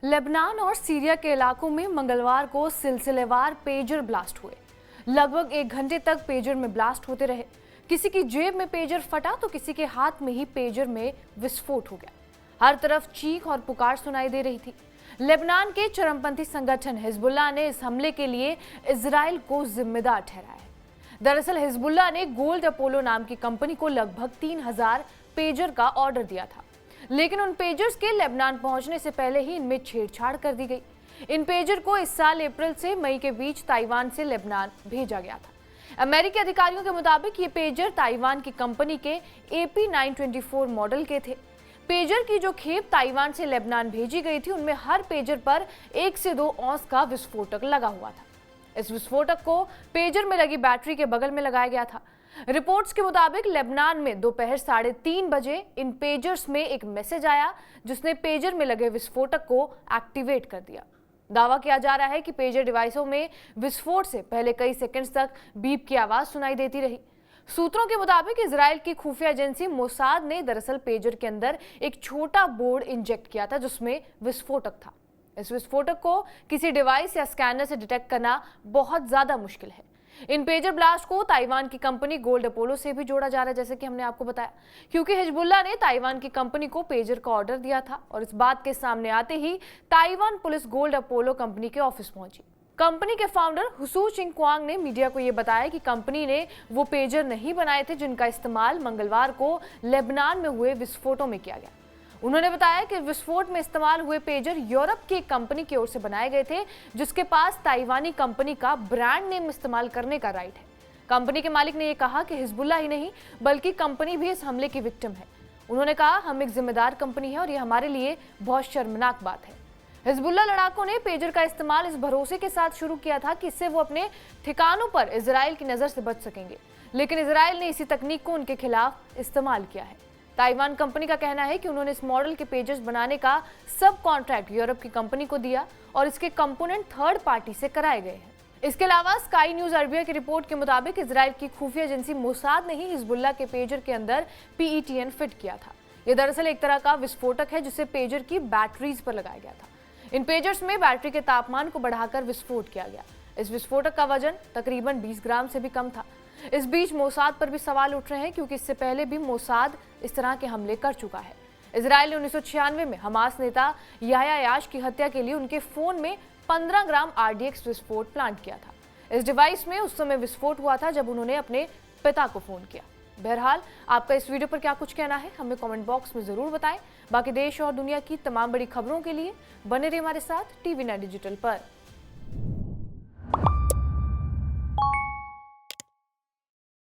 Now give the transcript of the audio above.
Lebanon और Syria के इलाकों में मंगलवार को सिलसिलेवार पेजर ब्लास्ट हुए। लगभग 1 घंटे तक पेजर में ब्लास्ट होते रहे। किसी की जेब में पेजर फटा तो किसी के हाथ में ही पेजर में विस्फोट हो गया। हर तरफ चीख और पुकार सुनाई दे रही थी। लेबनान के चरमपंथी संगठन हिजबुल्लाह ने इस हमले के लिए इजराइल को जिम्मेदार ठहराया है। दरअसल हिजबुल्लाह ने गोल्ड अपोलो नाम की कंपनी को लगभग 3000 पेजर का ऑर्डर दिया था, लेकिन उन पेजर्स के लेबनान पहुंचने से पहले ही इनमें छेड़छाड़ कर दी गई। इन पेजर को इस साल अप्रैल से मई के बीच ताइवान से लेबनान भेजा गया था। अमेरिकी अधिकारियों के मुताबिक ये पेजर ताइवान की कंपनी के AP-924 मॉडल के थे। पेजर की जो खेप ताइवान से लेबनान भेजी गई थी, उनमें हर पेजर पर 1 से 2 औंस का विस्फोटक लगा हुआ था। इस विस्फोटक को पेजर में लगी बैटरी के बगल में लगाया गया था। रिपोर्ट्स के मुताबिक लेबनान में दोपहर 3:30 बजे इन पेजर्स में एक मैसेज आया, जिसने पेजर में लगे विस्फोटक को एक्टिवेट कर दिया। दावा किया जा रहा है कि पेजर डिवाइसों में विस्फोट से पहले कई सेकंड्स तक बीप की आवाज सुनाई देती रही। सूत्रों के मुताबिक इजराइल की खुफिया एजेंसी मोसाद ने दरअसल पेजर के अंदर एक छोटा बोर्ड इंजेक्ट किया था, जिसमें विस्फोटक था। इस विस्फोटक को किसी डिवाइस या स्कैनर से डिटेक्ट करना बहुत ज्यादा मुश्किल है। इन पेजर ब्लास्ट को ताइवान की कंपनी गोल्ड अपोलो से भी जोड़ा जा रहा है, जैसे कि हमने आपको बताया, क्योंकि हिजबुल्लाह ने ताइवान की कंपनी को पेजर का ऑर्डर दिया था। और इस बात के सामने आते ही Taiwan police Gold Apollo company के ऑफिस पहुंची। कंपनी के फाउंडर हुसू चिंगक्वांग ने मीडिया को यह बताया कि कंपनी ने वो पेजर नहीं बनाए थे जिनका इस्तेमाल मंगलवार को लेबनान में हुए विस्फोटों में किया गया। उन्होंने बताया कि विस्फोट में इस्तेमाल हुए पेजर यूरोप की एक कंपनी की ओर से बनाए गए थे, जिसके पास ताइवानी कंपनी का ब्रांड नेम इस्तेमाल करने का राइट है। कंपनी के मालिक ने यह कहा कि हिजबुल्लाह ही नहीं बल्कि कंपनी भी इस हमले की विक्टिम है। उन्होंने कहा, हम एक जिम्मेदार कंपनी है और यह हमारे लिए बहुत शर्मनाक बात है। हिजबुल्लाह लड़ाकों ने पेजर का इस्तेमाल इस भरोसे के साथ शुरू किया था कि इससे वो अपने ठिकानों पर इजराइल की नजर से बच सकेंगे, लेकिन इजराइल ने इसी तकनीक को उनके खिलाफ इस्तेमाल किया है। ताइवान कंपनी का कहना है कि उन्होंने इस मॉडल के पेजर्स बनाने का सब कॉन्ट्रैक्ट यूरोप की कंपनी को दिया और इसके कंपोनेंट थर्ड पार्टी से कराए गए हैं। इसके अलावा स्काई न्यूज अरबिया की रिपोर्ट के मुताबिक इजराइल की खुफिया एजेंसी मोसाद ने ही हिजबुल्लाह के पेजर के अंदर PETN फिट किया था। यह दरअसल एक तरह का विस्फोटक है जिसे पेजर की बैटरीज पर लगाया गया था। इन पेजर्स में बैटरी के तापमान को बढ़ाकर विस्फोट किया गया। इस विस्फोटक का वजन तकरीबन 20 ग्राम से भी कम था। इस बीच मोसाद पर भी सवाल उठ रहे हैं, क्योंकि इससे पहले भी मोसाद इस तरह के हमले कर चुका है। इजराइल ने 1996 में हमास नेता याह्या याश की हत्या के लिए उनके फोन में 15 ग्राम RDX विस्फोट प्लांट किया था। इस डिवाइस में उस समय विस्फोट हुआ था जब उन्होंने अपने पिता को फोन किया। बहरहाल, आपका इस वीडियो पर क्या कुछ कहना है, हमें कमेंट बॉक्स में जरूर बताएं। बाकी देश और दुनिया की तमाम बड़ी खबरों के लिए बने रहिए हमारे साथ TV9 डिजिटल पर।